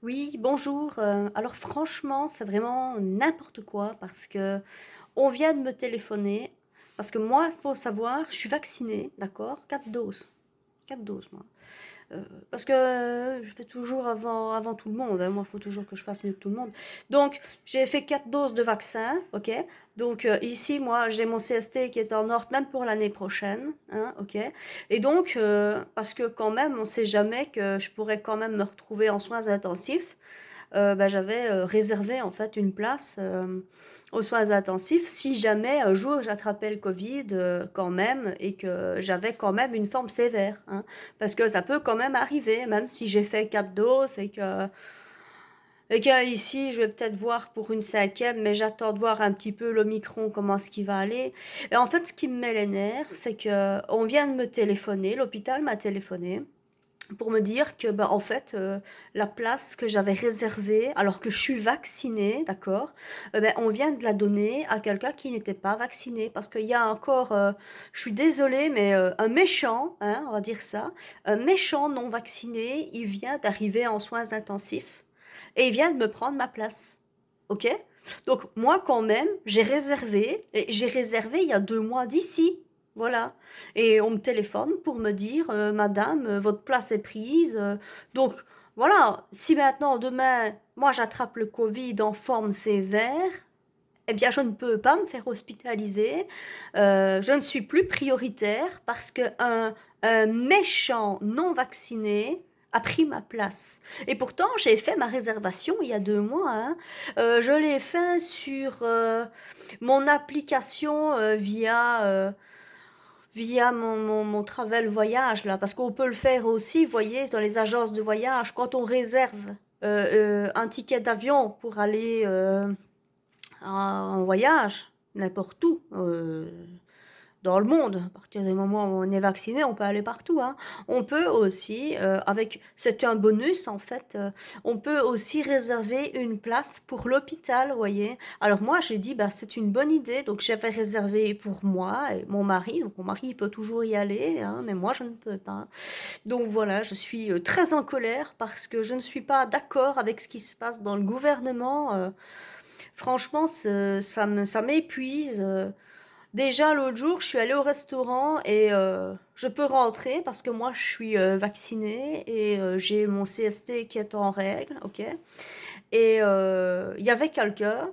Oui, bonjour. Alors franchement, c'est vraiment n'importe quoi parce que on vient de me téléphoner. Parce que moi, il faut savoir, je suis vaccinée, d'accord? 4 doses. 4 doses, moi. Parce que je fais toujours avant tout le monde, hein. Moi, il faut toujours que je fasse mieux que tout le monde. Donc, j'ai fait 4 doses de vaccin, ok? Donc, ici, moi, j'ai mon CST qui est en ordre, même pour l'année prochaine, hein, ok? Et donc, parce que quand même, on ne sait jamais que je pourrais quand même me retrouver en soins intensifs. Bah, j'avais réservé en fait une place aux soins intensifs si jamais un jour j'attrapais le Covid quand même et que j'avais quand même une forme sévère, hein. Parce que ça peut quand même arriver, même si j'ai fait 4 doses et que ici je vais peut-être voir pour une cinquième, mais j'attends de voir un petit peu l'Omicron, comment ce qui va aller. Et en fait, ce qui me met les nerfs, c'est que on vient de me téléphoner, l'hôpital m'a téléphoné pour me dire que bah, en fait la place que j'avais réservée alors que je suis vaccinée, d'accord, ben, on vient de la donner à quelqu'un qui n'était pas vacciné parce qu'il y a encore, je suis désolée, mais un méchant, hein, on va dire ça, un méchant non vacciné, il vient d'arriver en soins intensifs et il vient de me prendre ma place, ok? Donc moi quand même, j'ai réservé il y a 2 mois d'ici, voilà. Et on me téléphone pour me dire, Madame, votre place est prise. Donc voilà, si maintenant, demain, moi j'attrape le Covid en forme sévère, eh bien je ne peux pas me faire hospitaliser. Je ne suis plus prioritaire parce un méchant non vacciné a pris ma place. Et pourtant, j'ai fait ma réservation il y a 2 mois, hein. Je l'ai fait sur mon application via mon travel voyage, là, parce qu'on peut le faire aussi, vous voyez, dans les agences de voyage, quand on réserve un ticket d'avion pour aller en voyage, n'importe où, dans le monde. À partir du moment où on est vacciné, on peut aller partout, hein. On peut aussi, c'est un bonus en fait, on peut aussi réserver une place pour l'hôpital, vous voyez. Alors moi, j'ai dit, bah, c'est une bonne idée, donc j'avais réservé pour moi et mon mari. Donc mon mari, il peut toujours y aller, hein, mais moi, je ne peux pas. Donc voilà, je suis très en colère parce que je ne suis pas d'accord avec ce qui se passe dans le gouvernement. Franchement, ça m'épuise. Déjà, l'autre jour, je suis allée au restaurant et je peux rentrer parce que moi, je suis vaccinée et j'ai mon CST qui est en règle, ok? Et il y avait quelqu'un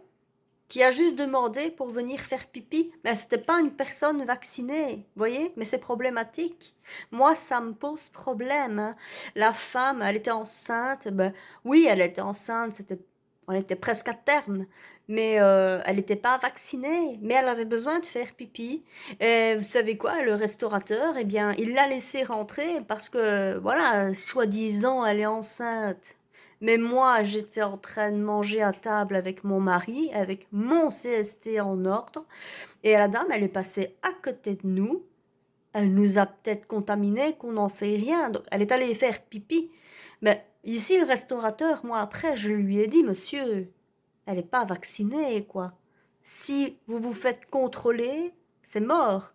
qui a juste demandé pour venir faire pipi. Mais c'était pas une personne vaccinée, vous voyez? Mais c'est problématique. Moi, ça me pose problème, hein. La femme, elle était enceinte. Ben, oui, elle était enceinte. On était presque à terme. Mais elle n'était pas vaccinée. Mais elle avait besoin de faire pipi. Et vous savez quoi? Le restaurateur, eh bien, il l'a laissée rentrer parce que, voilà, soi-disant, elle est enceinte. Mais moi, j'étais en train de manger à table avec mon mari, avec mon CST en ordre, et la dame, elle est passée à côté de nous. Elle nous a peut-être contaminés, qu'on n'en sait rien. Donc, elle est allée faire pipi. Mais ici, le restaurateur, moi, après, je lui ai dit, monsieur, elle n'est pas vaccinée, quoi. Si vous vous faites contrôler, c'est mort.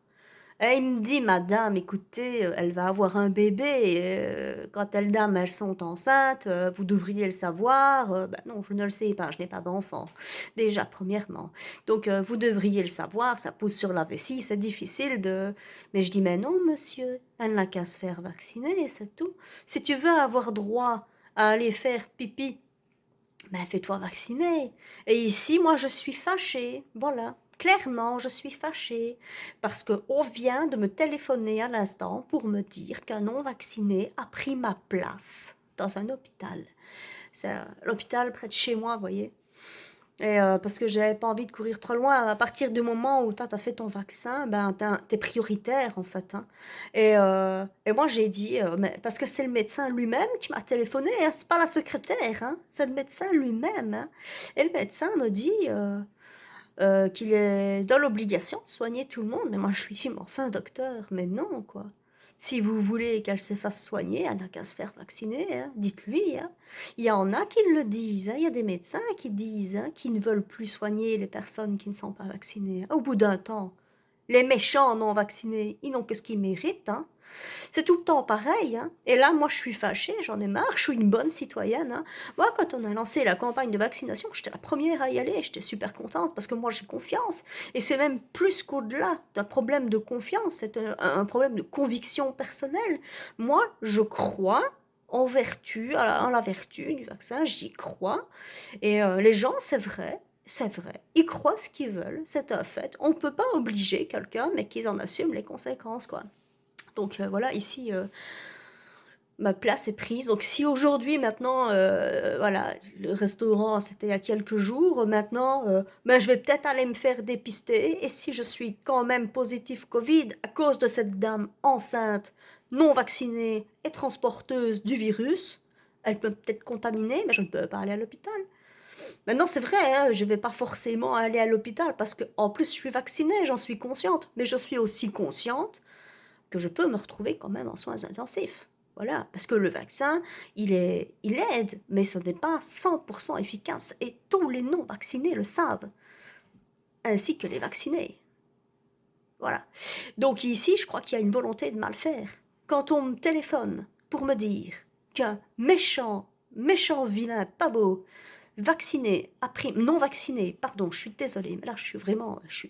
Et il me dit, madame, écoutez, elle va avoir un bébé. Quand elles dames, elles sont enceintes, vous devriez le savoir. Ben non, je ne le sais pas, je n'ai pas d'enfant. Déjà, premièrement. Donc, vous devriez le savoir, ça pousse sur la vessie, c'est difficile de... Mais je dis, mais non, monsieur, elle n'a qu'à se faire vacciner, c'est tout. Si tu veux avoir droit à aller faire pipi, ben fais-toi vacciner. Et ici, moi, je suis fâchée. Voilà. Clairement, je suis fâchée parce qu'on vient de me téléphoner à l'instant pour me dire qu'un non-vacciné a pris ma place dans un hôpital. C'est l'hôpital près de chez moi, vous voyez. Et parce que j'avais pas envie de courir trop loin. À partir du moment où t'as fait ton vaccin, ben t'es prioritaire en fait, hein. Et moi j'ai dit, mais, parce que c'est le médecin lui-même qui m'a téléphoné, hein, c'est pas la secrétaire, hein, c'est le médecin lui-même, hein. Et le médecin me dit qu'il est dans l'obligation de soigner tout le monde. Mais moi je lui dis, mais enfin docteur, mais non quoi. Si vous voulez qu'elle se fasse soigner, elle n'a qu'à se faire vacciner, hein. Dites-lui, hein. Il y en a qui le disent, hein. Il y a des médecins qui disent, hein, qui ne veulent plus soigner les personnes qui ne sont pas vaccinées, hein. Au bout d'un temps, les méchants non vaccinés, ils n'ont que ce qu'ils méritent, hein. C'est tout le temps pareil, hein. Et là, moi, je suis fâchée, j'en ai marre, je suis une bonne citoyenne, hein. Moi, quand on a lancé la campagne de vaccination, j'étais la première à y aller, j'étais super contente parce que moi, j'ai confiance. Et c'est même plus qu'au-delà d'un problème de confiance, c'est un problème de conviction personnelle. Moi, je crois en vertu, en la vertu du vaccin, j'y crois. Et les gens, c'est vrai, ils croient ce qu'ils veulent, c'est un fait. On ne peut pas obliger quelqu'un, mais qu'ils en assument les conséquences, quoi. Donc voilà, ici, ma place est prise. Donc si aujourd'hui, maintenant, voilà, le restaurant, c'était il y a quelques jours, maintenant, ben, je vais peut-être aller me faire dépister. Et si je suis quand même positif Covid à cause de cette dame enceinte, non vaccinée et transporteuse du virus, elle peut peut-être contaminer, mais je ne peux pas aller à l'hôpital. Maintenant, c'est vrai, hein, je ne vais pas forcément aller à l'hôpital parce que, en plus, je suis vaccinée, j'en suis consciente. Mais je suis aussi consciente que je peux me retrouver quand même en soins intensifs. Voilà, parce que le vaccin, il aide, mais ce n'est pas 100% efficace. Et tous les non-vaccinés le savent, ainsi que les vaccinés. Voilà. Donc ici, je crois qu'il y a une volonté de mal faire. Quand on me téléphone pour me dire qu'un méchant, vilain, pas beau, vacciné, après, non vacciné, pardon, je suis désolée, mais là je suis vraiment, je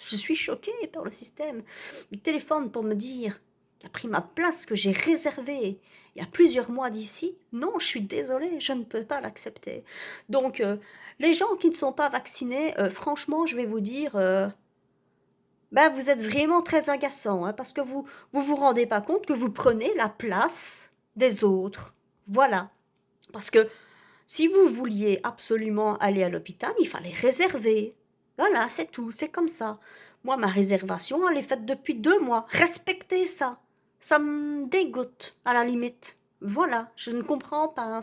suis choquée par le système. Il téléphone pour me dire qu'il a pris ma place que j'ai réservée il y a plusieurs mois d'ici. Non, je suis désolée, je ne peux pas l'accepter. Donc, les gens qui ne sont pas vaccinés, franchement, je vais vous dire, ben, vous êtes vraiment très agaçant, hein, parce que vous rendez pas compte que vous prenez la place des autres. Voilà. Parce que si vous vouliez absolument aller à l'hôpital, il fallait réserver. Voilà, c'est tout, c'est comme ça. Moi, ma réservation, elle est faite depuis 2 mois. Respectez ça. Ça me dégoûte, à la limite. Voilà, je ne comprends pas.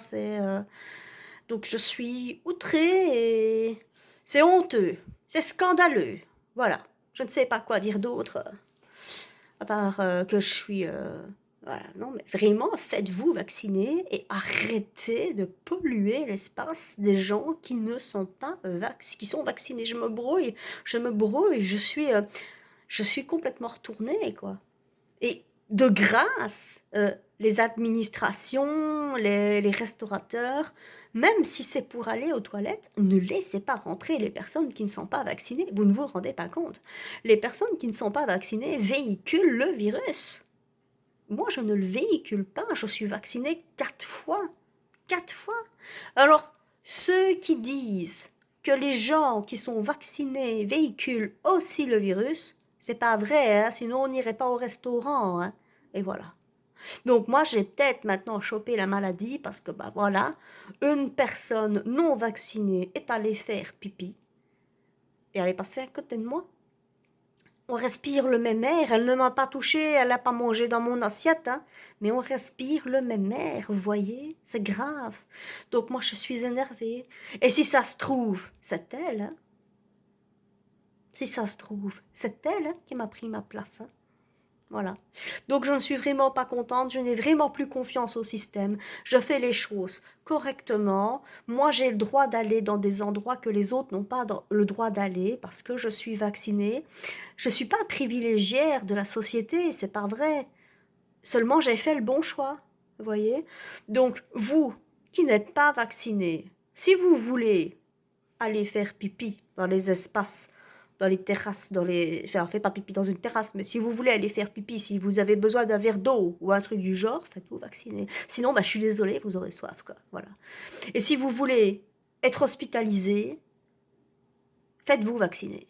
Donc, je suis outrée et c'est honteux. C'est scandaleux. Voilà. Je ne sais pas quoi dire d'autre, à part que je suis... voilà, non, mais vraiment, faites-vous vacciner et arrêtez de polluer l'espace des gens qui ne sont pas qui sont vaccinés. Je suis complètement retournée, quoi. Et de grâce, les administrations, les restaurateurs, même si c'est pour aller aux toilettes, ne laissez pas rentrer les personnes qui ne sont pas vaccinées. Vous ne vous rendez pas compte. Les personnes qui ne sont pas vaccinées véhiculent le virus. Moi, je ne le véhicule pas. Je suis vaccinée 4 fois. 4 fois. Alors, ceux qui disent que les gens qui sont vaccinés véhiculent aussi le virus, c'est pas vrai, hein, sinon on n'irait pas au restaurant, hein. Et voilà. Donc moi, j'ai peut-être maintenant chopé la maladie parce que, bah voilà, une personne non vaccinée est allée faire pipi et elle est passée à côté de moi. On respire le même air, elle ne m'a pas touché, elle n'a pas mangé dans mon assiette, hein, mais on respire le même air, vous voyez, c'est grave. Donc moi je suis énervée. Et si ça se trouve, c'est elle, hein. Si ça se trouve, c'est elle, hein, qui m'a pris ma place, hein. Voilà. Donc je ne suis vraiment pas contente, je n'ai vraiment plus confiance au système. Je fais les choses correctement. Moi, j'ai le droit d'aller dans des endroits que les autres n'ont pas le droit d'aller parce que je suis vaccinée. Je ne suis pas privilégiée de la société, c'est pas vrai. Seulement, j'ai fait le bon choix, vous voyez. Donc, vous qui n'êtes pas vaccinés, si vous voulez aller faire pipi dans les espaces, dans les terrasses, enfin, faites pas pipi dans une terrasse, mais si vous voulez aller faire pipi, si vous avez besoin d'un verre d'eau ou un truc du genre, faites-vous vacciner. Sinon, bah, je suis désolée, vous aurez soif, quoi. Voilà. Et si vous voulez être hospitalisé, faites-vous vacciner.